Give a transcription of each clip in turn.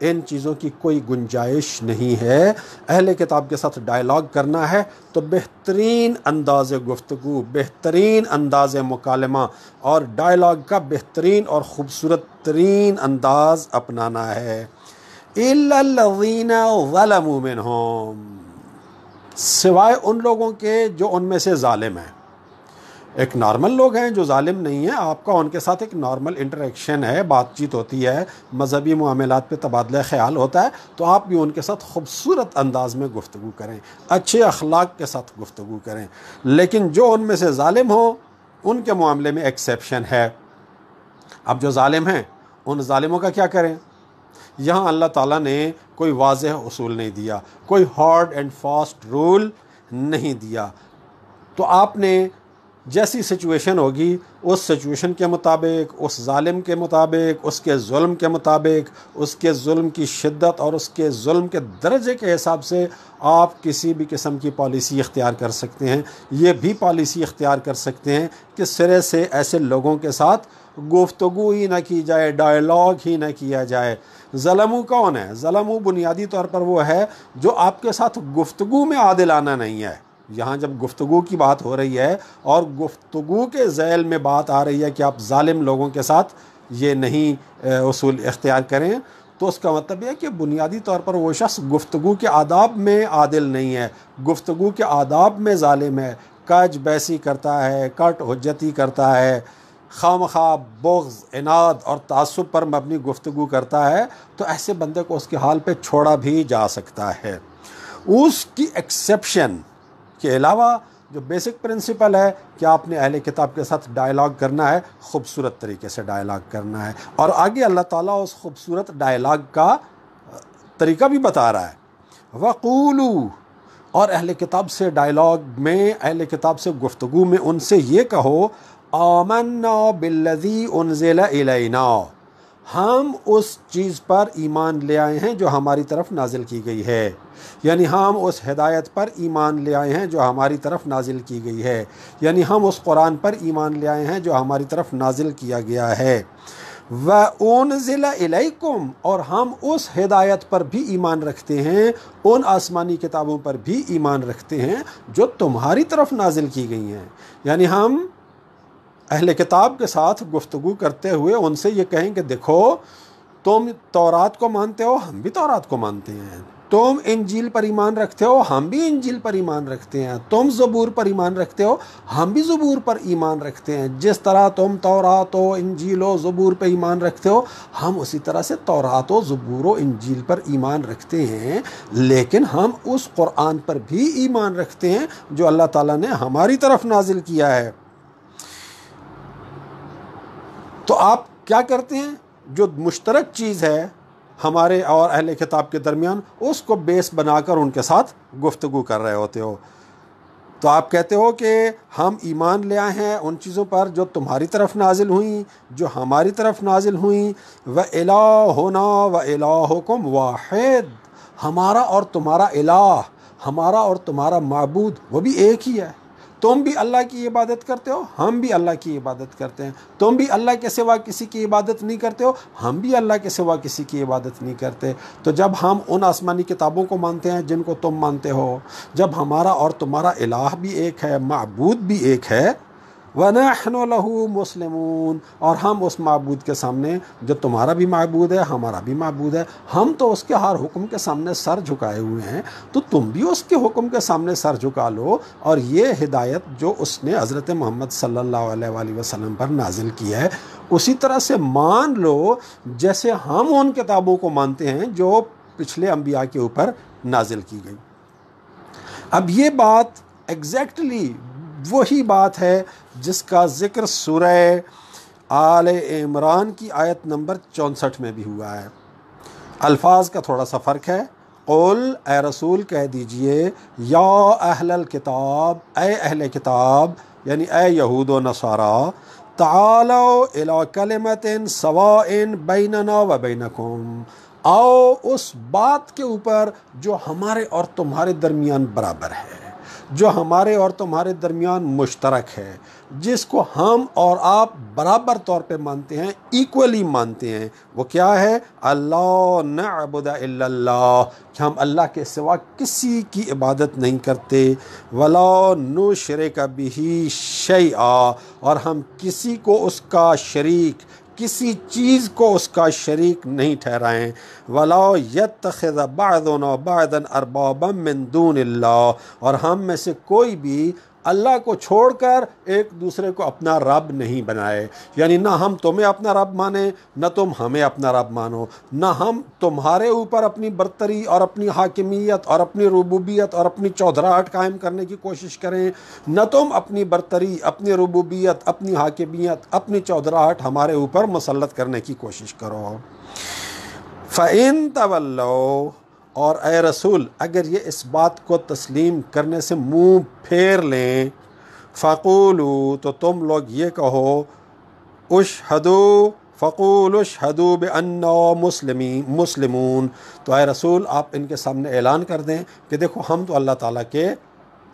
ان چیزوں کی کوئی گنجائش نہیں ہے۔ اہل کتاب کے ساتھ ڈائلاگ کرنا ہے تو بہترین انداز گفتگو، بہترین انداز مکالمہ اور ڈائلاگ کا بہترین اور خوبصورت ترین انداز اپنانا ہے۔ إِلَّا الَّذِينَ ظَلَمُوا مِنْهُمْ، سوائے ان لوگوں کے جو ان میں سے ظالم ہیں۔ ایک نارمل لوگ ہیں جو ظالم نہیں ہیں، آپ کا ان کے ساتھ ایک نارمل انٹریکشن ہے، بات چیت ہوتی ہے، مذہبی معاملات پہ تبادلہ خیال ہوتا ہے، تو آپ بھی ان کے ساتھ خوبصورت انداز میں گفتگو کریں، اچھے اخلاق کے ساتھ گفتگو کریں۔ لیکن جو ان میں سے ظالم ہوں ان کے معاملے میں ایکسیپشن ہے۔ اب جو ظالم ہیں ان ظالموں کا کیا کریں؟ یہاں اللہ تعالیٰ نے کوئی واضح اصول نہیں دیا، کوئی ہارڈ اینڈ فاسٹ رول نہیں دیا، تو آپ نے جیسی سچویشن ہوگی اس سچویشن کے مطابق، اس ظالم کے مطابق، اس کے ظلم کے مطابق، اس کے ظلم کی شدت اور اس کے ظلم کے درجے کے حساب سے آپ کسی بھی قسم کی پالیسی اختیار کر سکتے ہیں۔ یہ بھی پالیسی اختیار کر سکتے ہیں کہ سرے سے ایسے لوگوں کے ساتھ گفتگو ہی نہ کی جائے، ڈائلاگ ہی نہ کیا جائے۔ ظلمو کون ہے؟ ظلمو بنیادی طور پر وہ ہے جو آپ کے ساتھ گفتگو میں عادلانہ نہیں ہے۔ یہاں جب گفتگو کی بات ہو رہی ہے اور گفتگو کے ذیل میں بات آ رہی ہے کہ آپ ظالم لوگوں کے ساتھ یہ نہیں اصول اختیار کریں، تو اس کا مطلب یہ ہے کہ بنیادی طور پر وہ شخص گفتگو کے آداب میں عادل نہیں ہے، گفتگو کے آداب میں ظالم ہے، کج بیسی کرتا ہے، کٹ حجتی کرتا ہے، خواہ بغض، عناد اور تعصب پر مبنی گفتگو کرتا ہے، تو ایسے بندے کو اس کے حال پہ چھوڑا بھی جا سکتا ہے۔ اس کی ایکسیپشن کے علاوہ جو بیسک پرنسپل ہے کہ آپ نے اہل کتاب کے ساتھ ڈائلاگ کرنا ہے، خوبصورت طریقے سے ڈائلاگ کرنا ہے، اور آگے اللہ تعالیٰ اس خوبصورت ڈائلاگ کا طریقہ بھی بتا رہا ہے۔ وَقُولُوا، اور اہل کتاب سے ڈائلاگ میں، اہل کتاب سے گفتگو میں ان سے یہ کہو، آمنا بالذی انزل الینا، ہم اس چیز پر ایمان لے آئے ہیں جو ہماری طرف نازل کی گئی ہے، یعنی ہم اس ہدایت پر ایمان لے آئے ہیں جو ہماری طرف نازل کی گئی ہے، یعنی ہم اس قرآن پر ایمان لے آئے ہیں جو ہماری طرف نازل کیا گیا ہے۔ وَأُنزِلَ إِلَيْكُمْ، اور ہم اس ہدایت پر بھی ایمان رکھتے ہیں، ان آسمانی کتابوں پر بھی ایمان رکھتے ہیں جو تمہاری طرف نازل کی گئی ہیں۔ یعنی ہم اہل کتاب کے ساتھ گفتگو کرتے ہوئے ان سے یہ کہیں کہ دیکھو، تم تورات کو مانتے ہو، ہم بھی تورات کو مانتے ہیں، تم انجیل پر ایمان رکھتے ہو، ہم بھی انجیل پر ایمان رکھتے ہیں، تم زبور پر ایمان رکھتے ہو، ہم بھی زبور پر ایمان رکھتے ہیں، جس طرح تم تورات و انجیل و زبور پر ایمان رکھتے ہو، ہم اسی طرح سے تورات و زبور و انجیل پر ایمان رکھتے ہیں، لیکن ہم اس قرآن پر بھی ایمان رکھتے ہیں جو اللہ تعالیٰ نے ہماری طرف نازل کیا ہے۔ تو آپ کیا کرتے ہیں؟ جو مشترک چیز ہے ہمارے اور اہل کتاب کے درمیان، اس کو بیس بنا کر ان کے ساتھ گفتگو کر رہے ہوتے ہو، تو آپ کہتے ہو کہ ہم ایمان لے آئے ہیں ان چیزوں پر جو تمہاری طرف نازل ہوئیں، جو ہماری طرف نازل ہوئیں۔ وَإِلَٰهُنَا وَإِلَٰهُكُمْ وَاحِدٌ، ہمارا اور تمہارا الہ، ہمارا اور تمہارا معبود وہ بھی ایک ہی ہے۔ تم بھی اللہ کی عبادت کرتے ہو، ہم بھی اللہ کی عبادت کرتے ہیں، تم بھی اللہ کے سوا کسی کی عبادت نہیں کرتے ہو، ہم بھی اللہ کے سوا کسی کی عبادت نہیں کرتے۔ تو جب ہم ان آسمانی کتابوں کو مانتے ہیں جن کو تم مانتے ہو، جب ہمارا اور تمہارا الہ بھی ایک ہے، معبود بھی ایک ہے، وَنَحْنُ لَهُ مُسْلِمُونَ، اور ہم اس معبود کے سامنے جو تمہارا بھی معبود ہے، ہمارا بھی معبود ہے، ہم تو اس کے ہر حکم کے سامنے سر جھکائے ہوئے ہیں، تو تم بھی اس کے حکم کے سامنے سر جھکا لو، اور یہ ہدایت جو اس نے حضرت محمد صلی اللہ علیہ وآلہ وسلم پر نازل کی ہے اسی طرح سے مان لو جیسے ہم ان کتابوں کو مانتے ہیں جو پچھلے انبیاء کے اوپر نازل کی گئی۔ اب یہ بات ایگزیکٹلی وہی بات ہے جس کا ذکر سورہ آل عمران کی آیت نمبر 64 میں بھی ہوا ہے۔ الفاظ کا تھوڑا سا فرق ہے۔ قل، اے رسول کہہ دیجئے، یا اہل الکتاب، اے اہل کتاب، یعنی اے یہود و نصارا، تعالوا الی کلمۃ سواء بیننا و بینکم، آؤ اس بات کے اوپر جو ہمارے اور تمہارے درمیان برابر ہے۔ جو ہمارے اور تمہارے درمیان مشترک ہے، جس کو ہم اور آپ برابر طور پہ مانتے ہیں، ایکولی مانتے ہیں، وہ کیا ہے؟ اللہ نعبد الا اللہ، کہ ہم اللہ کے سوا کسی کی عبادت نہیں کرتے، ولا نشرک بہ شیئا، اور ہم کسی کو اس کا شریک، کسی چیز کو اس کا شریک نہیں ٹھہرائیں، ولا یتخذ بعضنا بعضا اربابا من دون اللہ، اور ہم میں سے کوئی بھی اللہ کو چھوڑ کر ایک دوسرے کو اپنا رب نہیں بنائے، یعنی نہ ہم تمہیں اپنا رب مانیں، نہ تم ہمیں اپنا رب مانو، نہ ہم تمہارے اوپر اپنی برتری اور اپنی حاکمیت اور اپنی ربوبیت اور اپنی چودراہٹ قائم کرنے کی کوشش کریں، نہ تم اپنی برتری، اپنی ربوبیت، اپنی حاکمیت، اپنی چودراہٹ ہمارے اوپر مسلط کرنے کی کوشش کرو۔ فَإِن تَوَلَّوْا، اور اے رسول اگر یہ اس بات کو تسلیم کرنے سے منہ پھیر لیں، فَقُولُوا، تو تم لوگ یہ کہو، فَقُولُوا اشْهَدُوا بِأَنَّا مسلمون، تو اے رسول آپ ان کے سامنے اعلان کر دیں کہ دیکھو ہم تو اللہ تعالیٰ کے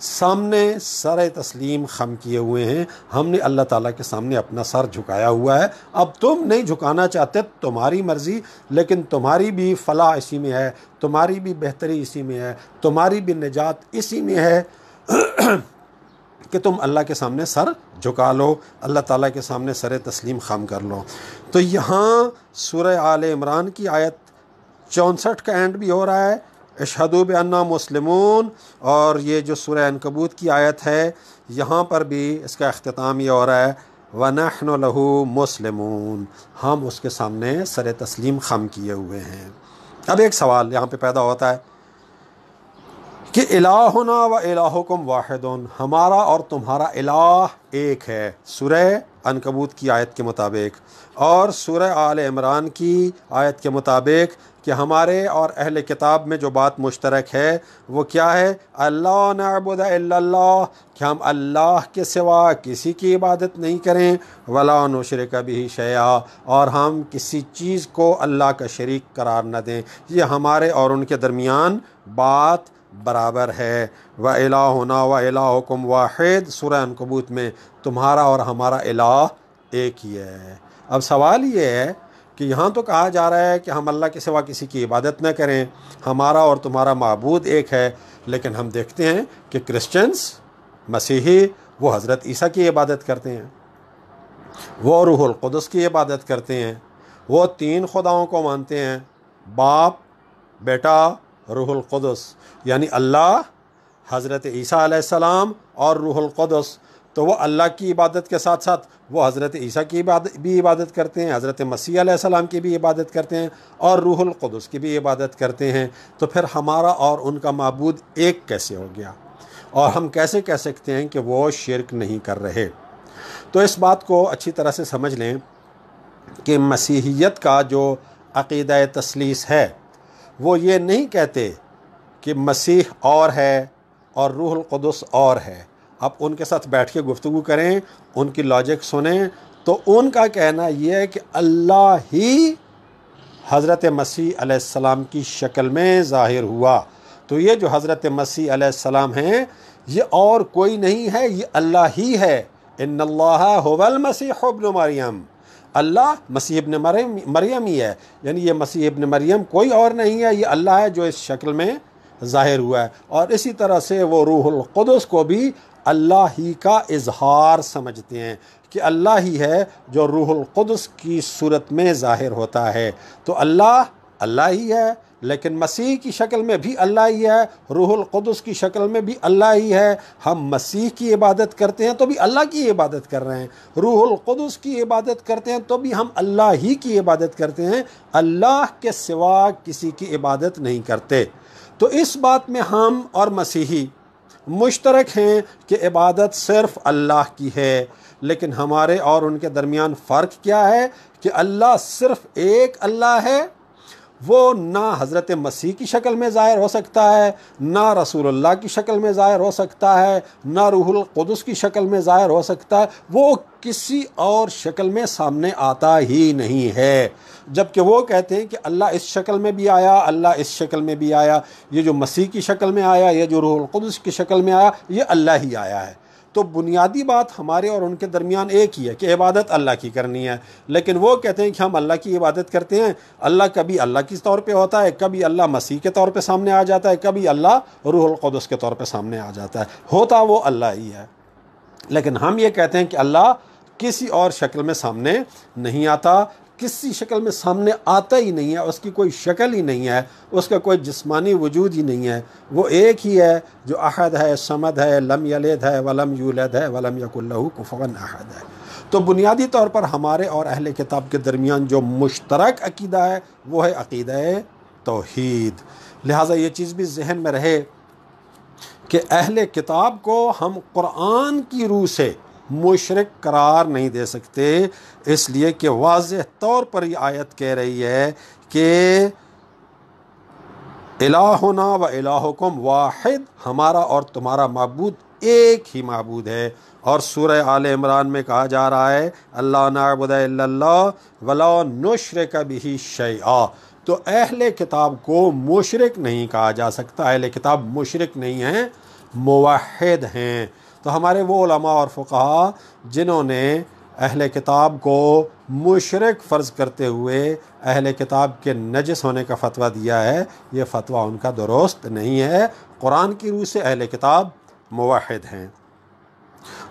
سامنے سر تسلیم خم کیے ہوئے ہیں، ہم نے اللہ تعالیٰ کے سامنے اپنا سر جھکایا ہوا ہے، اب تم نہیں جھکانا چاہتے، تمہاری مرضی، لیکن تمہاری بھی فلاح اسی میں ہے، تمہاری بھی بہتری اسی میں ہے، تمہاری بھی نجات اسی میں ہے کہ تم اللہ کے سامنے سر جھکا لو، اللہ تعالیٰ کے سامنے سر تسلیم خم کر لو۔ تو یہاں سورہ آل عمران کی آیت 64 کا اینڈ بھی ہو رہا ہے، اشہدوا بأننا مسلمون، اور یہ جو سورہ عنکبوت کی آیت ہے یہاں پر بھی اس کا اختتام یہ ہو رہا ہے، وَنَحْنُ لَهُ مُسْلِمُونَ، ہم اس کے سامنے سر تسلیم خم کیے ہوئے ہیں۔ اب ایک سوال یہاں پہ پیدا ہوتا ہے کہ الہنا و الہکم واحد، ہمارا اور تمہارا الہ ایک ہے سورہ عنکبوت کی آیت کے مطابق، اور سورہ آل عمران کی آیت کے مطابق کہ ہمارے اور اہل کتاب میں جو بات مشترک ہے وہ کیا ہے؟ اللہ نعبد الا اللہ، کہ ہم اللہ کے سوا کسی کی عبادت نہیں کریں، ولا نشرک بہ شیئا، اور ہم کسی چیز کو اللہ کا شریک قرار نہ دیں، یہ ہمارے اور ان کے درمیان بات برابر ہے۔ وَإِلَٰهُنَا وَإِلَٰهُكُمْ واحد، سورہ عنکبوت میں تمہارا اور ہمارا الہ ایک ہی ہے۔ اب سوال یہ ہے کہ یہاں تو کہا جا رہا ہے کہ ہم اللہ کے سوا کسی کی عبادت نہ کریں، ہمارا اور تمہارا معبود ایک ہے، لیکن ہم دیکھتے ہیں کہ کرسچنز، مسیحی، وہ حضرت عیسیٰ کی عبادت کرتے ہیں، وہ روح القدس کی عبادت کرتے ہیں، وہ 3 خداؤں کو مانتے ہیں، باپ، بیٹا، روح القدس، یعنی اللہ، حضرت عیسیٰ علیہ السلام اور روح القدس۔ تو وہ اللہ کی عبادت کے ساتھ ساتھ وہ حضرت عیسیٰ کی بھی عبادت کرتے ہیں، حضرت مسیح علیہ السلام کی بھی عبادت کرتے ہیں، اور روح القدس کی بھی عبادت کرتے ہیں۔ تو پھر ہمارا اور ان کا معبود ایک کیسے ہو گیا؟ اور ہم کیسے کہہ سکتے ہیں کہ وہ شرک نہیں کر رہے؟ تو اس بات کو اچھی طرح سے سمجھ لیں کہ مسیحیت کا جو عقیدہ تثلیث ہے وہ یہ نہیں کہتے کہ مسیح اور ہے اور روح القدس اور ہے۔ آپ ان کے ساتھ بیٹھ کے گفتگو کریں، ان کی لاجک سنیں، تو ان کا کہنا یہ ہے کہ اللہ ہی حضرت مسیح علیہ السلام کی شکل میں ظاہر ہوا۔ تو یہ جو حضرت مسیح علیہ السلام ہیں یہ اور کوئی نہیں ہے، یہ اللہ ہی ہے۔ ان اللہ هو المسیح ابن مریم، اللہ مسیح ابن مریم ہی ہے، یعنی یہ مسیح ابن مریم کوئی اور نہیں ہے، یہ اللہ ہے جو اس شکل میں ظاہر ہوا ہے۔ اور اسی طرح سے وہ روح القدس کو بھی اللہ ہی کا اظہار سمجھتے ہیں کہ اللہ ہی ہے جو روح القدس کی صورت میں ظاہر ہوتا ہے۔ تو اللہ ہی ہے، لیکن مسیح کی شکل میں بھی اللہ ہی ہے، روح القدس کی شکل میں بھی اللہ ہی ہے۔ ہم مسیح کی عبادت کرتے ہیں تو بھی اللہ کی عبادت کر رہے ہیں، روح القدس کی عبادت کرتے ہیں تو بھی ہم اللہ ہی کی عبادت کرتے ہیں، اللہ کے سوا کسی کی عبادت نہیں کرتے۔ تو اس بات میں ہم اور مسیحی مشترک ہیں کہ عبادت صرف اللہ کی ہے، لیکن ہمارے اور ان کے درمیان فرق کیا ہے کہ اللہ صرف ایک اللہ ہے، وہ نہ حضرت مسیح کی شکل میں ظاہر ہو سکتا ہے، نہ رسول اللہ کی شکل میں ظاہر ہو سکتا ہے، نہ روح القدس کی شکل میں ظاہر ہو سکتا ہے، وہ کسی اور شکل میں سامنے آتا ہی نہیں ہے۔ جبکہ وہ کہتے ہیں کہ اللہ اس شکل میں بھی آیا، اللہ اس شکل میں بھی آیا، یہ جو مسیح کی شکل میں آیا، یہ جو روح القدس کی شکل میں آیا، یہ اللہ ہی آیا ہے۔ تو بنیادی بات ہمارے اور ان کے درمیان ایک ہی ہے کہ عبادت اللہ کی کرنی ہے، لیکن وہ کہتے ہیں کہ ہم اللہ کی عبادت کرتے ہیں۔ اللہ کبھی اللہ کے طور پہ ہوتا ہے، کبھی اللہ مسیح کے طور پہ سامنے آ جاتا ہے، کبھی اللہ روح القدس کے طور پہ سامنے آ جاتا ہے، ہوتا وہ اللہ ہی ہے۔ لیکن ہم یہ کہتے ہیں کہ اللہ کسی اور شکل میں سامنے نہیں آتا، کسی شکل میں سامنے آتا ہی نہیں ہے، اس کی کوئی شکل ہی نہیں ہے، اس کا کوئی جسمانی وجود ہی نہیں ہے، وہ ایک ہی ہے جو احد ہے، صمد ہے، لم یلد ہے ولم یولد ہے ولم یکن لہ کفوا احد ہے۔ تو بنیادی طور پر ہمارے اور اہل کتاب کے درمیان جو مشترک عقیدہ ہے وہ ہے عقیدہ توحید۔ لہٰذا یہ چیز بھی ذہن میں رہے کہ اہل کتاب کو ہم قرآن کی روح سے مشرک قرار نہیں دے سکتے، اس لیے کہ واضح طور پر یہ آیت کہہ رہی ہے کہ الہنا و الہکم واحد، ہمارا اور تمہارا معبود ایک ہی معبود ہے۔ اور سورہ آل عمران میں کہا جا رہا ہے اللہ نعبد الا اللہ ولا نشرک بہ شیئا۔ تو اہل کتاب کو مشرک نہیں کہا جا سکتا، اہل کتاب مشرک نہیں ہیں، موحد ہیں۔ تو ہمارے وہ علماء اور فقہا جنہوں نے اہل کتاب کو مشرک فرض کرتے ہوئے اہل کتاب کے نجس ہونے کا فتویٰ دیا ہے، یہ فتویٰ ان کا درست نہیں ہے۔ قرآن کی روح سے اہل کتاب موحد ہیں۔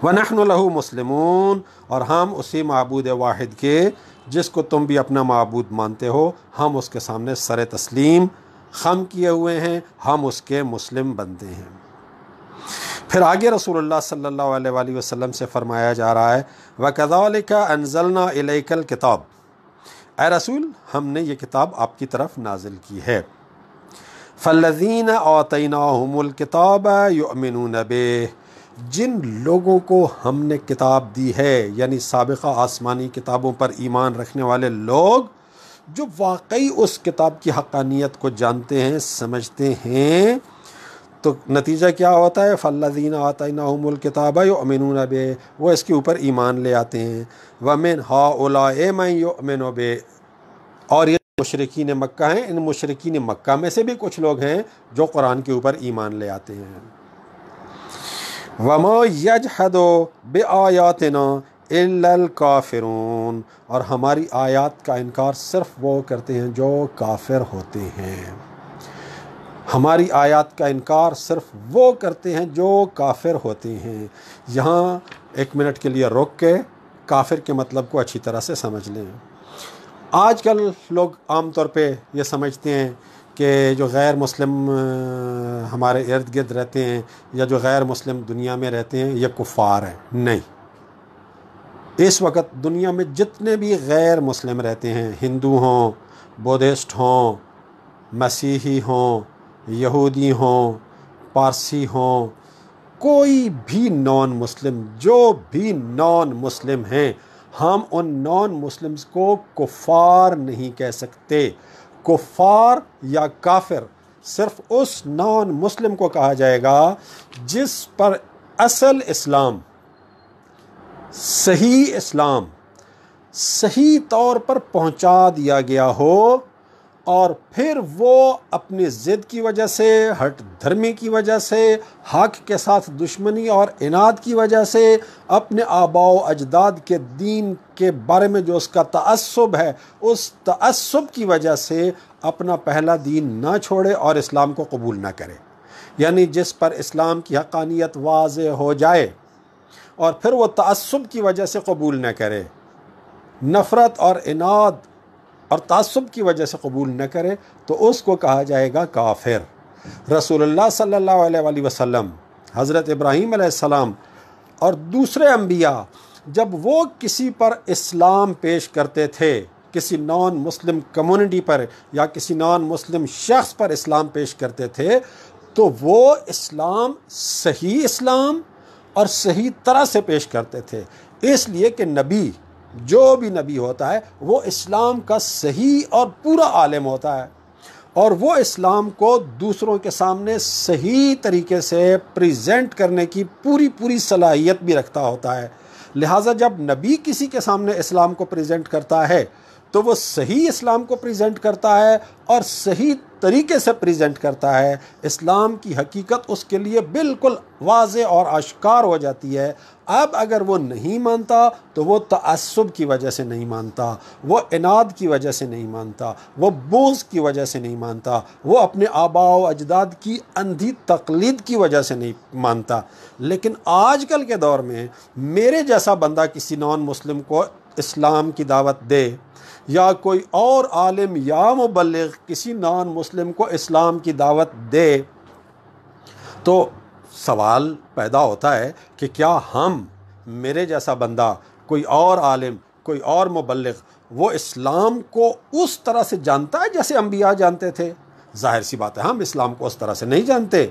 وَنَحْنُ لَهُ مُسْلِمُونَ، اور ہم اسی معبود واحد کے جس کو تم بھی اپنا معبود مانتے ہو، ہم اس کے سامنے سر تسلیم خم کیے ہوئے ہیں، ہم اس کے مسلم بندے ہیں۔ پھر آگے رسول اللہ صلی اللہ علیہ وآلہ وسلم سے فرمایا جا رہا ہے وَكَذَلِكَ أَنزَلْنَا إِلَيْكَ الْكِتَابَ، اے رسول ہم نے یہ کتاب آپ کی طرف نازل کی ہے۔ فَالَّذِينَ آتَيْنَاهُمُ الْكِتَابَ يُؤْمِنُونَ بِهِ، جن لوگوں کو ہم نے کتاب دی ہے، یعنی سابقہ آسمانی کتابوں پر ایمان رکھنے والے لوگ جو واقعی اس کتاب کی حقانیت کو جانتے ہیں، سمجھتے ہیں، تو نتیجہ کیا ہوتا ہے؟ فَالَّذِينَ آتَيْنَاهُمُ الْكِتَابَ يُؤْمِنُونَ بِهِ، وہ اس کے اوپر ایمان لے آتے ہیں۔ وَمِنْ هَؤُلَاءِ مَن يُؤْمِنُ بِهِ، اور یہ مشرکین مکہ ہیں، ان مشرکین مکہ میں سے بھی کچھ لوگ ہیں جو قرآن کے اوپر ایمان لے آتے ہیں۔ وَمَا يَجْحَدُ بِآيَاتِنَا إِلَّا الْكَافِرُونَ، اور ہماری آیات کا انکار صرف وہ کرتے ہیں جو کافر ہوتے ہیں۔ ہماری آیات کا انکار صرف وہ کرتے ہیں جو کافر ہوتے ہیں۔ یہاں ایک منٹ کے لیے روک کے کافر کے مطلب کو اچھی طرح سے سمجھ لیں۔ آج کل لوگ عام طور پہ یہ سمجھتے ہیں کہ جو غیر مسلم ہمارے ارد گرد رہتے ہیں یا جو غیر مسلم دنیا میں رہتے ہیں یہ کفار ہیں۔ نہیں، اس وقت دنیا میں جتنے بھی غیر مسلم رہتے ہیں، ہندو ہوں، بودھسٹ ہوں، مسیحی ہوں، یہودی ہوں، پارسی ہوں، کوئی بھی نان مسلم، جو بھی نان مسلم ہیں، ہم ان نان مسلمز کو کفار نہیں کہہ سکتے۔ کفار یا کافر صرف اس نان مسلم کو کہا جائے گا جس پر اصل اسلام، صحیح طور پر پہنچا دیا گیا ہو، اور پھر وہ اپنی ضد کی وجہ سے، ہٹ دھرمی کی وجہ سے، حق کے ساتھ دشمنی اور عناد کی وجہ سے، اپنے آباء و اجداد کے دین کے بارے میں جو اس کا تعصب ہے، اس تعصب کی وجہ سے اپنا پہلا دین نہ چھوڑے اور اسلام کو قبول نہ کرے۔ یعنی جس پر اسلام کی حقانیت واضح ہو جائے اور پھر وہ تعصب کی وجہ سے قبول نہ کرے، نفرت اور عناد اور تعصب کی وجہ سے قبول نہ کرے، تو اس کو کہا جائے گا کافر۔ رسول اللہ صلی اللہ علیہ وآلہ وسلم، حضرت ابراہیم علیہ السلام اور دوسرے انبیاء جب وہ کسی پر اسلام پیش کرتے تھے، کسی نان مسلم کمیونٹی پر یا کسی نان مسلم شخص پر اسلام پیش کرتے تھے، تو وہ اسلام اور صحیح طرح سے پیش کرتے تھے، اس لیے کہ نبی، جو بھی نبی ہوتا ہے وہ اسلام کا صحیح اور پورا عالم ہوتا ہے۔ اور وہ اسلام کو دوسروں کے سامنے صحیح طریقے سے پریزنٹ کرنے کی پوری صلاحیت بھی رکھتا ہوتا ہے۔ لہٰذا جب نبی کسی کے سامنے اسلام کو پریزنٹ کرتا ہے تو وہ صحیح اسلام کو پریزنٹ کرتا ہے اور صحیح طریقے سے پریزنٹ کرتا ہے۔ اسلام کی حقیقت اس کے لیے بالکل واضح اور آشکار ہو جاتی ہے۔ اب اگر وہ نہیں مانتا تو وہ تعصب کی وجہ سے نہیں مانتا، وہ عناد کی وجہ سے نہیں مانتا، وہ بغض کی وجہ سے نہیں مانتا، وہ اپنے آباء و اجداد کی اندھی تقلید کی وجہ سے نہیں مانتا۔ لیکن آج کل کے دور میں میرے جیسا بندہ کسی نان مسلم کو اسلام کی دعوت دے، یا کوئی اور عالم یا مبلغ کسی نان مسلم کو اسلام کی دعوت دے، تو سوال پیدا ہوتا ہے کہ کیا ہم، میرے جیسا بندہ، کوئی اور عالم، کوئی اور مبلغ، وہ اسلام کو اس طرح سے جانتا ہے جیسے انبیاء جانتے تھے؟ ظاہر سی بات ہے ہم اسلام کو اس طرح سے نہیں جانتے۔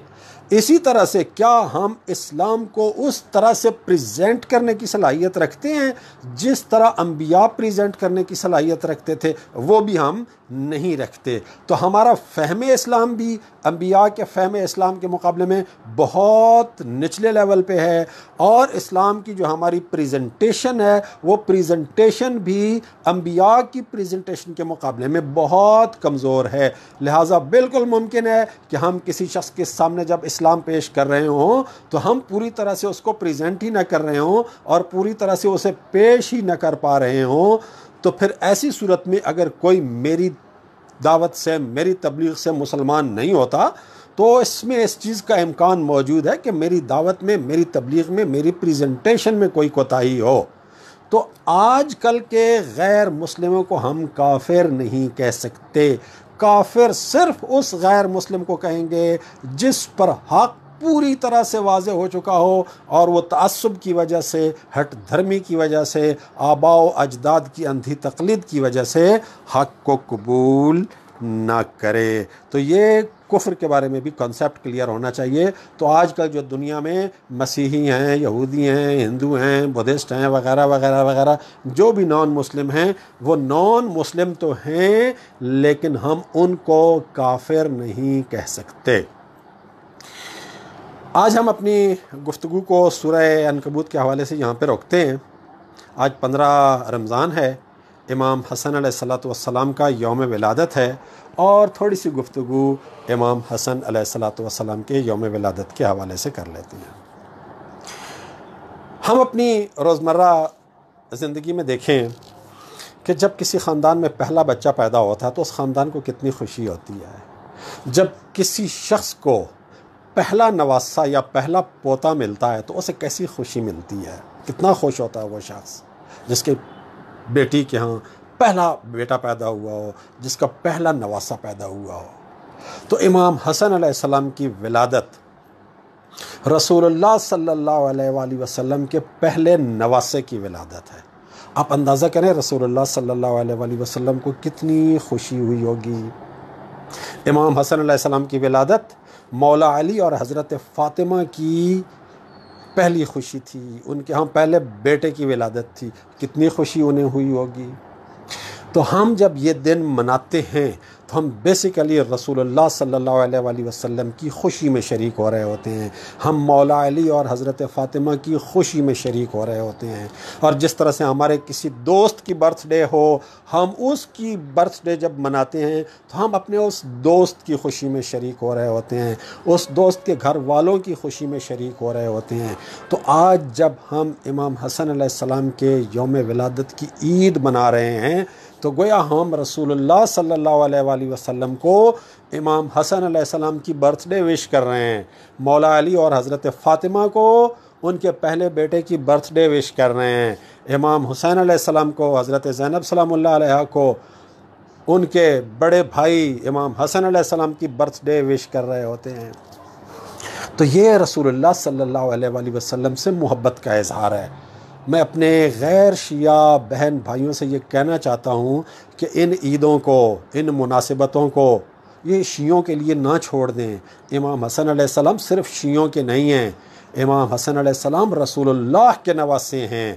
اسی طرح سے کیا ہم اسلام کو اس طرح سے پریزنٹ کرنے کی صلاحیت رکھتے ہیں جس طرح انبیاء پریزنٹ کرنے کی صلاحیت رکھتے تھے؟ وہ بھی ہم نہیں رکھتے۔ تو ہمارا فہم اسلام بھی انبیاء کے فہم اسلام کے مقابلے میں بہت نچلے لیول پہ ہے، اور اسلام کی جو ہماری پریزنٹیشن ہے وہ پریزنٹیشن بھی انبیاء کی پریزنٹیشن کے مقابلے میں بہت کمزور ہے۔ لہٰذا بالکل ممکن ہے کہ ہم کسی شخص کے سامنے جب اسلام پیش کر رہے ہوں تو ہم پوری طرح سے اس کو پریزنٹ ہی نہ کر رہے ہوں اور پوری طرح سے اسے پیش ہی نہ کر پا رہے ہوں۔ تو پھر ایسی صورت میں اگر کوئی میری دعوت سے، میری تبلیغ سے مسلمان نہیں ہوتا تو اس میں اس چیز کا امکان موجود ہے کہ میری دعوت میں، میری تبلیغ میں، میری پریزنٹیشن میں کوئی کوتاہی ہو۔ تو آج کل کے غیر مسلموں کو ہم کافر نہیں کہہ سکتے۔ کافر صرف اس غیر مسلم کو کہیں گے جس پر حق پوری طرح سے واضح ہو چکا ہو اور وہ تعصب کی وجہ سے، ہٹ دھرمی کی وجہ سے، آباء و اجداد کی اندھی تقلید کی وجہ سے حق کو قبول نہ کرے۔ تو یہ کفر کے بارے میں بھی کنسیپٹ کلیئر ہونا چاہیے۔ تو آج کل جو دنیا میں مسیحی ہیں، یہودی ہیں، ہندو ہیں، بدھسٹ ہیں، وغیرہ وغیرہ وغیرہ، جو بھی نان مسلم ہیں، وہ نان مسلم تو ہیں لیکن ہم ان کو کافر نہیں کہہ سکتے۔ آج ہم اپنی گفتگو کو سورہ عنکبوت کے حوالے سے یہاں پہ روکتے ہیں۔ آج 15 رمضان ہے، امام حسن علیہ السلام کا یوم ولادت ہے، اور تھوڑی سی گفتگو امام حسن علیہ السلام کے یوم ولادت کے حوالے سے کر لیتے ہیں۔ ہم اپنی روزمرہ زندگی میں دیکھیں کہ جب کسی خاندان میں پہلا بچہ پیدا ہوتا ہے تو اس خاندان کو کتنی خوشی ہوتی ہے۔ جب کسی شخص کو پہلا نواسا یا پہلا پوتا ملتا ہے تو اسے کیسی خوشی ملتی ہے، کتنا خوش ہوتا ہے وہ شخص جس کے بیٹی کے ہاں پہلا بیٹا پیدا ہوا ہو، جس کا پہلا نواسا پیدا ہوا ہو۔ تو امام حسن علیہ السلام کی ولادت رسول اللہ صلی اللہ علیہ وآلہ وسلم کے پہلے نواسے کی ولادت ہے۔ آپ اندازہ کریں رسول اللہ صلی اللہ علیہ وآلہ وسلم کو کتنی خوشی ہوئی ہوگی۔ امام حسن علیہ السلام کی ولادت مولا علی اور حضرت فاطمہ کی پہلی خوشی تھی، ان کے ہاں پہلے بیٹے کی ولادت تھی، کتنی خوشی انہیں ہوئی ہوگی۔ تو ہم جب یہ دن مناتے ہیں تو ہم بیسیکلی رسول اللہ صلی اللہ علیہ وآلہ وسلم کی خوشی میں شریک ہو رہے ہوتے ہیں، ہم مولا علی اور حضرت فاطمہ کی خوشی میں شریک ہو رہے ہوتے ہیں۔ اور جس طرح سے ہمارے کسی دوست کی برتھ ڈے ہو، ہم اس کی برتھ ڈے جب مناتے ہیں تو ہم اپنے اس دوست کی خوشی میں شریک ہو رہے ہوتے ہیں، اس دوست کے گھر والوں کی خوشی میں شریک ہو رہے ہوتے ہیں۔ تو آج جب ہم امام حسن علیہ السلام کے یوم ولادت کی عید منا رہے ہیں تو گویا ہم رسول اللہ صلی اللہ علیہ وآلہ وسلم کو امام حسن علیہ السلام کی برتھ ڈے وش کر رہے ہیں، مولا علی اور حضرت فاطمہ کو ان کے پہلے بیٹے کی برتھ ڈے وش کر رہے ہیں، امام حسین علیہ السلام کو، حضرت زینب سلام اللہ علیہ کو ان کے بڑے بھائی امام حسن علیہ السلام کی برتھ ڈے وش کر رہے ہوتے ہیں۔ تو یہ رسول اللہ صلی اللہ علیہ وآلہ وسلم سے محبت کا اظہار ہے۔ میں اپنے غیر شیعہ بہن بھائیوں سے یہ کہنا چاہتا ہوں کہ ان عیدوں کو، ان مناسبتوں کو یہ شیعوں کے لیے نہ چھوڑ دیں۔ امام حسن علیہ السلام صرف شیعوں کے نہیں ہیں، امام حسن علیہ السلام رسول اللہ کے نواسے ہیں۔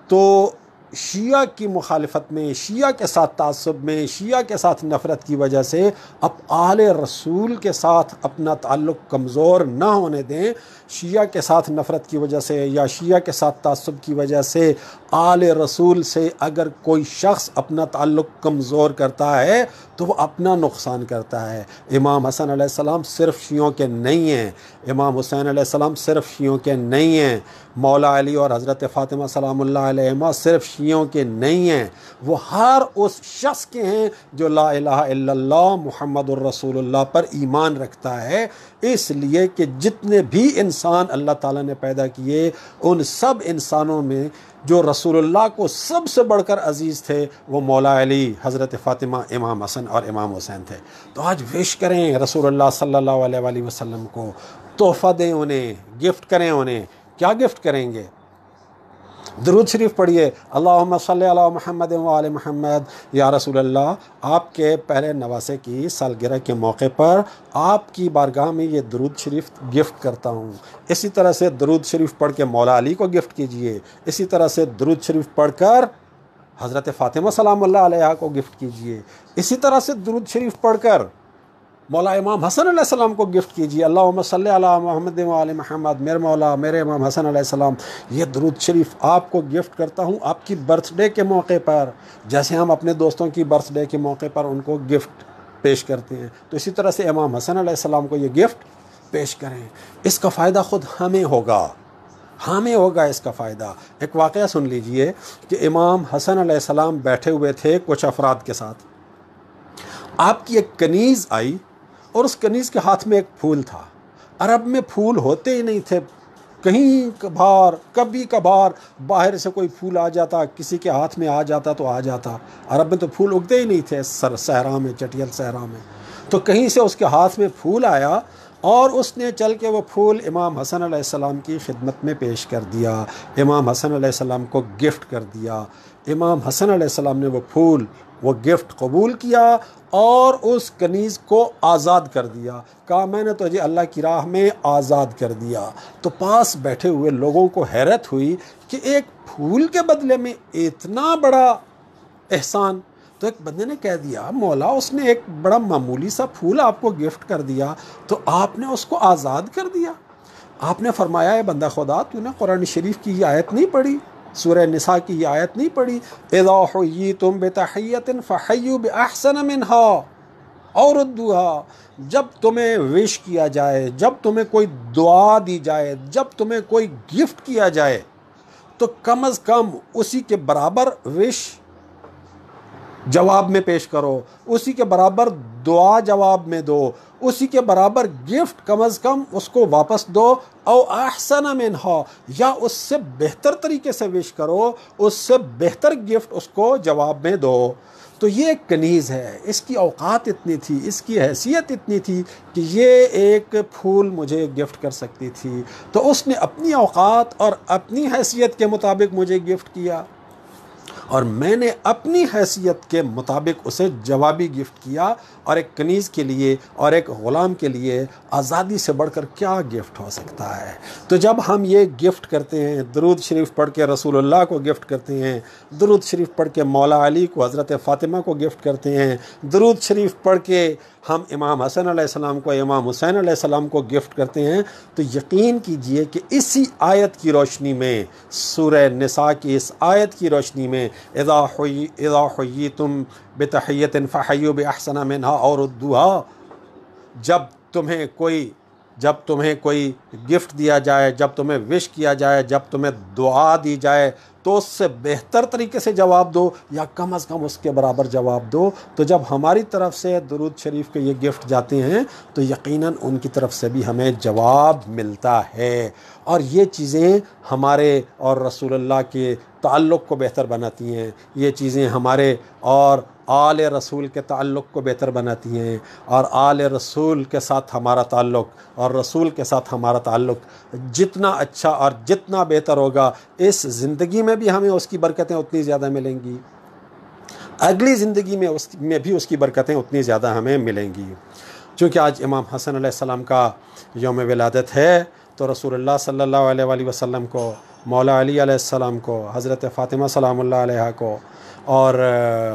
تو شیعہ کی مخالفت میں، شیعہ کے ساتھ تعصب میں، شیعہ کے ساتھ نفرت کی وجہ سے اب آل رسول کے ساتھ اپنا تعلق کمزور نہ ہونے دیں۔ شیعہ کے ساتھ نفرت کی وجہ سے یا شیعہ کے ساتھ تعصب کی وجہ سے آل رسول سے اگر کوئی شخص اپنا تعلق کمزور کرتا ہے تو وہ اپنا نقصان کرتا ہے۔ امام حسن علیہ السلام صرف شیعوں کے نہیں ہیں، امام حسین علیہ السلام صرف شیعوں کے نہیں ہیں، مولا علی اور حضرت فاطمہ سلام اللہ علیہما صرف شیعوں کے نہیں ہیں، وہ ہر اس شخص کے ہیں جو لا الہ الا اللہ محمد الرسول اللہ پر ایمان رکھتا ہے۔ اس لیے کہ جتنے بھی انسان اللہ تعالیٰ نے پیدا کیے ان سب انسانوں میں جو رسول اللہ کو سب سے بڑھ کر عزیز تھے وہ مولا علی، حضرت فاطمہ، امام حسن اور امام حسین تھے۔ تو آج وش کریں رسول اللہ صلی اللہ علیہ وآلہ وسلم کو، تحفہ دیں انہیں، گفٹ کریں انہیں۔ کیا گفٹ کریں گے؟ درود شریف پڑھیے، اللہم صلی علی محمد وآل محمد۔ یا رسول اللہ، آپ کے پہلے نواسے کی سالگرہ کے موقع پر آپ کی بارگاہ میں یہ درود شریف گفٹ کرتا ہوں۔ اسی طرح سے درود شریف پڑھ کے مولا علی کو گفٹ کیجئے، اسی طرح سے درود شریف پڑھ کر حضرت فاطمہ سلام اللہ علیہ کو گفٹ کیجئے، اسی طرح سے درود شریف پڑھ کر مولا امام حسن علیہ السلام کو گفٹ کیجیے، اللہم صلی علی محمد وآل محمد۔ میرے مولا، میرے امام حسن علیہ السلام، یہ درود شریف آپ کو گفٹ کرتا ہوں آپ کی برتھ ڈے کے موقع پر، جیسے ہم اپنے دوستوں کی برتھ ڈے کے موقع پر ان کو گفٹ پیش کرتے ہیں، تو اسی طرح سے امام حسن علیہ السلام کو یہ گفٹ پیش کریں۔ اس کا فائدہ خود ہمیں ہوگا، ہمیں ہوگا اس کا فائدہ۔ ایک واقعہ سن لیجئے کہ امام حسن علیہ السلام بیٹھے ہوئے تھے کچھ افراد کے ساتھ، آپ کی ایک کنیز آئی اور اس کنیز کے ہاتھ میں ایک پھول تھا۔ عرب میں پھول ہوتے ہی نہیں تھے، کہیں کبھار کبھی کبھار باہر سے کوئی پھول آ جاتا، کسی کے ہاتھ میں آ جاتا تو آ جاتا، عرب میں تو پھول اگتے ہی نہیں تھے صحرا میں، چٹیل صحرا میں۔ تو کہیں سے اس کے ہاتھ میں پھول آیا اور اس نے چل کے وہ پھول امام حسن علیہ السلام کی خدمت میں پیش کر دیا، امام حسن علیہ السلام کو گفٹ کر دیا۔ امام حسن علیہ السلام نے وہ پھول، وہ گفٹ قبول کیا اور اس کنیز کو آزاد کر دیا، کہا میں نے تجھے اللہ کی راہ میں آزاد کر دیا۔ تو پاس بیٹھے ہوئے لوگوں کو حیرت ہوئی کہ ایک پھول کے بدلے میں اتنا بڑا احسان۔ تو ایک بندے نے کہہ دیا، مولا اس نے ایک بڑا معمولی سا پھول آپ کو گفٹ کر دیا تو آپ نے اس کو آزاد کر دیا۔ آپ نے فرمایا، اے بندہ خدا، تو نے قرآن شریف کی یہ آیت نہیں پڑھی، سورہ نساء کی یہ آیت نہیں پڑھی، اذا حییتم بتحیۃ فحیوا باحسن منها اور ردوها، جب تمہیں وش کیا جائے، جب تمہیں کوئی دعا دی جائے، جب تمہیں کوئی گفٹ کیا جائے تو کم از کم اسی کے برابر وش جواب میں پیش کرو، اسی کے برابر دعا جواب میں دو، اسی کے برابر گفٹ کم از کم اس کو واپس دو، او احسن منہا، یا اس سے بہتر طریقے سے وش کرو، اس سے بہتر گفٹ اس کو جواب میں دو۔ تو یہ ایک کنیز ہے، اس کی اوقات اتنی تھی، اس کی حیثیت اتنی تھی کہ یہ ایک پھول مجھے گفٹ کر سکتی تھی، تو اس نے اپنی اوقات اور اپنی حیثیت کے مطابق مجھے گفٹ کیا اور میں نے اپنی حیثیت کے مطابق اسے جوابی گفٹ کیا۔ اور ایک کنیز کے لیے اور ایک غلام کے لیے آزادی سے بڑھ کر کیا گفٹ ہو سکتا ہے؟ تو جب ہم یہ گفٹ کرتے ہیں، درود شریف پڑھ کے رسول اللہ کو گفٹ کرتے ہیں، درود شریف پڑھ کے مولا علی کو، حضرت فاطمہ کو گفٹ کرتے ہیں، درود شریف پڑھ کے ہم امام حسن علیہ السلام کو، امام حسین علیہ السلام کو گفٹ کرتے ہیں، تو یقین کیجئے کہ اسی آیت کی روشنی میں، سورہ نساء کی اس آیت کی روشنی میں، اذا حییتم بتحیۃ فحیوا باحسن منہا اور ردوها، جب تمہیں کوئی گفٹ دیا جائے، جب تمہیں وش کیا جائے، جب تمہیں دعا دی جائے تو اس سے بہتر طریقے سے جواب دو یا کم از کم اس کے برابر جواب دو۔ تو جب ہماری طرف سے درود شریف کے یہ گفٹ جاتے ہیں تو یقیناً ان کی طرف سے بھی ہمیں جواب ملتا ہے، اور یہ چیزیں ہمارے اور رسول اللہ کے تعلق کو بہتر بناتی ہیں، یہ چیزیں ہمارے اور آل رسول کے تعلق کو بہتر بناتی ہیں، اور آل رسول کے ساتھ ہمارا تعلق اور رسول کے ساتھ ہمارا تعلق جتنا اچھا اور جتنا بہتر ہوگا، اس زندگی میں بھی ہمیں اس کی برکتیں اتنی زیادہ ملیں گی، اگلی زندگی میں بھی اس کی برکتیں اتنی زیادہ ہمیں ملیں گی۔ چونکہ آج امام حسن علیہ السلام کا یوم ولادت ہے تو رسول اللہ صلی اللہ علیہ وآلہ وسلم کو مولا علی علیہ السلام کو، حضرت فاطمہ سلام اللہ علیہ کو، اور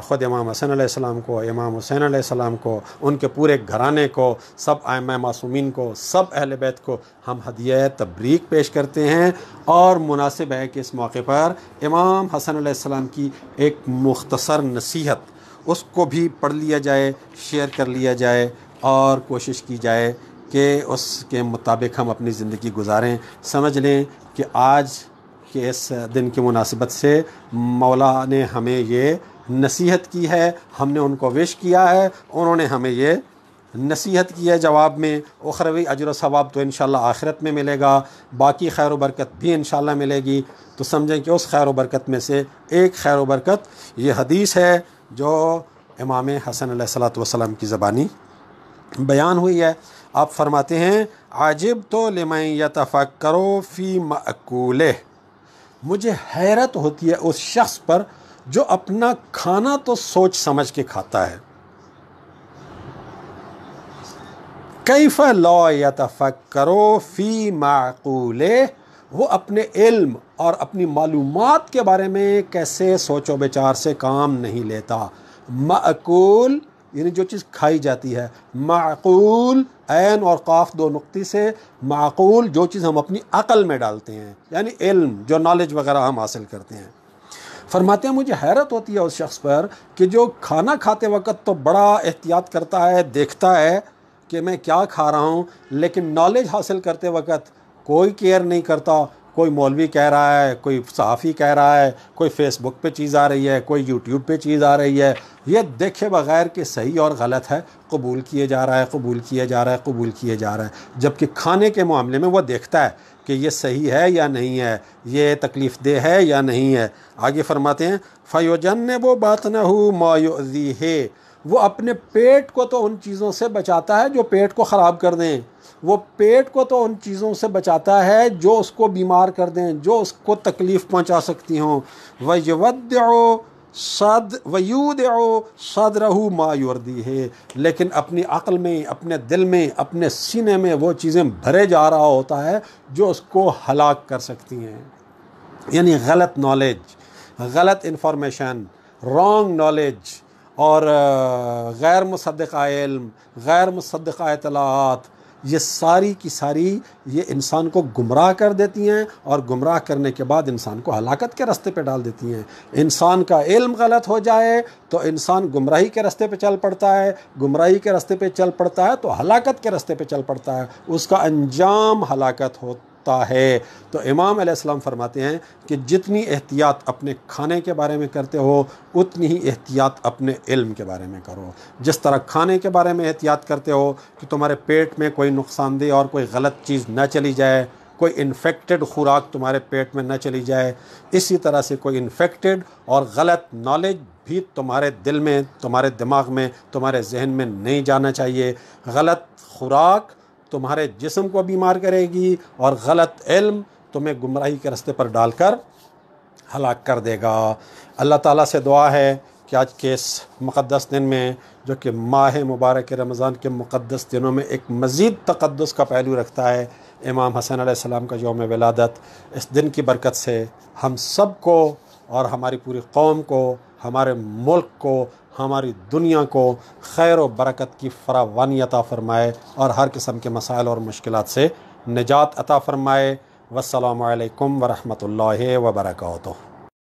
خود امام حسن علیہ السلام کو، امام حسین علیہ السلام کو، ان کے پورے گھرانے کو، سب ائمہ معصومین کو، سب اہل بیت کو ہم ہدیہ تبریک پیش کرتے ہیں۔ اور مناسب ہے کہ اس موقع پر امام حسن علیہ السلام کی ایک مختصر نصیحت اس کو بھی پڑھ لیا جائے، شیئر کر لیا جائے، اور کوشش کی جائے کہ اس کے مطابق ہم اپنی زندگی گزاریں۔ سمجھ لیں کہ آج کہ اس دن کی مناسبت سے مولا نے ہمیں یہ نصیحت کی ہے، ہم نے ان کو وش کیا ہے، انہوں نے ہمیں یہ نصیحت کی ہے جواب میں۔ اخروی اجر و ثواب تو انشاءاللہ آخرت میں ملے گا، باقی خیر و برکت بھی انشاءاللہ ملے گی۔ تو سمجھیں کہ اس خیر و برکت میں سے ایک خیر و برکت یہ حدیث ہے جو امام حسن علیہ السلام کی زبانی بیان ہوئی ہے۔ آپ فرماتے ہیں عاجب تو لمن یتفکر فی مأکولہ، مجھے حیرت ہوتی ہے اس شخص پر جو اپنا کھانا تو سوچ سمجھ کے کھاتا ہے۔ کیف لا یتفکر فی معقولہ، وہ اپنے علم اور اپنی معلومات کے بارے میں کیسے سوچ و بچار سے کام نہیں لیتا۔ معقول یعنی جو چیز کھائی جاتی ہے، معقول عین اور قاف دو نقطے سے، معقول جو چیز ہم اپنی عقل میں ڈالتے ہیں، یعنی علم جو نالج وغیرہ ہم حاصل کرتے ہیں۔ فرماتے ہیں مجھے حیرت ہوتی ہے اس شخص پر کہ جو کھانا کھاتے وقت تو بڑا احتیاط کرتا ہے، دیکھتا ہے کہ میں کیا کھا رہا ہوں، لیکن نالج حاصل کرتے وقت کوئی کیئر نہیں کرتا۔ کوئی مولوی کہہ رہا ہے، کوئی صحافی کہہ رہا ہے، کوئی فیس بک پہ چیز آ رہی ہے، کوئی یوٹیوب پہ چیز آ رہی ہے، یہ دیکھے بغیر کہ صحیح اور غلط ہے قبول کیے جا رہا ہے، قبول کیا جا رہا ہے، قبول کیے جا رہا ہے۔ جبکہ کھانے کے معاملے میں وہ دیکھتا ہے کہ یہ صحیح ہے یا نہیں ہے، یہ تکلیف دہ ہے یا نہیں ہے۔ آگے فرماتے ہیں فَيُجَنِّبُ بَطْنَهُ مَا يُؤْذِيهِ، وہ اپنے پیٹ کو تو ان چیزوں سے بچاتا ہے جو پیٹ کو خراب کر دیں، وہ پیٹ کو تو ان چیزوں سے بچاتا ہے جو اس کو بیمار کر دیں، جو اس کو تکلیف پہنچا سکتی ہوں۔ وَيُودِعُ صَدْرَهُ مَا يُرْضِيهِ، لیکن اپنی عقل میں، اپنے دل میں، اپنے سینے میں وہ چیزیں بھرے جا رہا ہوتا ہے جو اس کو ہلاک کر سکتی ہیں۔ یعنی غلط نالج، غلط انفارمیشن، رانگ نالج، اور غیر مصدقہ علم، غیر مصدقہ اطلاعات، یہ ساری کی ساری یہ انسان کو گمراہ کر دیتی ہیں، اور گمراہ کرنے کے بعد انسان کو ہلاکت کے راستے پہ ڈال دیتی ہیں۔ انسان کا علم غلط ہو جائے تو انسان گمراہی کے راستے پہ چل پڑتا ہے، گمراہی کے راستے پہ چل پڑتا ہے تو ہلاکت کے راستے پہ چل پڑتا ہے، اس کا انجام ہلاکت ہوتا ہے۔ تو امام علیہ السلام فرماتے ہیں کہ جتنی احتیاط اپنے کھانے کے بارے میں کرتے ہو اتنی ہی احتیاط اپنے علم کے بارے میں کرو۔ جس طرح کھانے کے بارے میں احتیاط کرتے ہو کہ تمہارے پیٹ میں کوئی نقصان دہ اور کوئی غلط چیز نہ چلی جائے، کوئی انفیکٹڈ خوراک تمہارے پیٹ میں نہ چلی جائے، اسی طرح سے کوئی انفیکٹڈ اور غلط نالج بھی تمہارے دل میں، تمہارے دماغ میں، تمہارے ذہن میں نہیں جانا چاہیے۔ غلط خوراک تمہارے جسم کو بیمار کرے گی، اور غلط علم تمہیں گمراہی کے راستے پر ڈال کر ہلاک کر دے گا۔ اللہ تعالیٰ سے دعا ہے کہ آج کے اس مقدس دن میں، جو کہ ماہ مبارک رمضان کے مقدس دنوں میں ایک مزید تقدس کا پہلو رکھتا ہے، امام حسن علیہ السلام کا یوم ولادت، اس دن کی برکت سے ہم سب کو اور ہماری پوری قوم کو، ہمارے ملک کو، ہماری دنیا کو خیر و برکت کی فراوانی عطا فرمائے، اور ہر قسم کے مسائل اور مشکلات سے نجات عطا فرمائے۔ والسلام علیکم ورحمۃ اللہ وبرکاتہ۔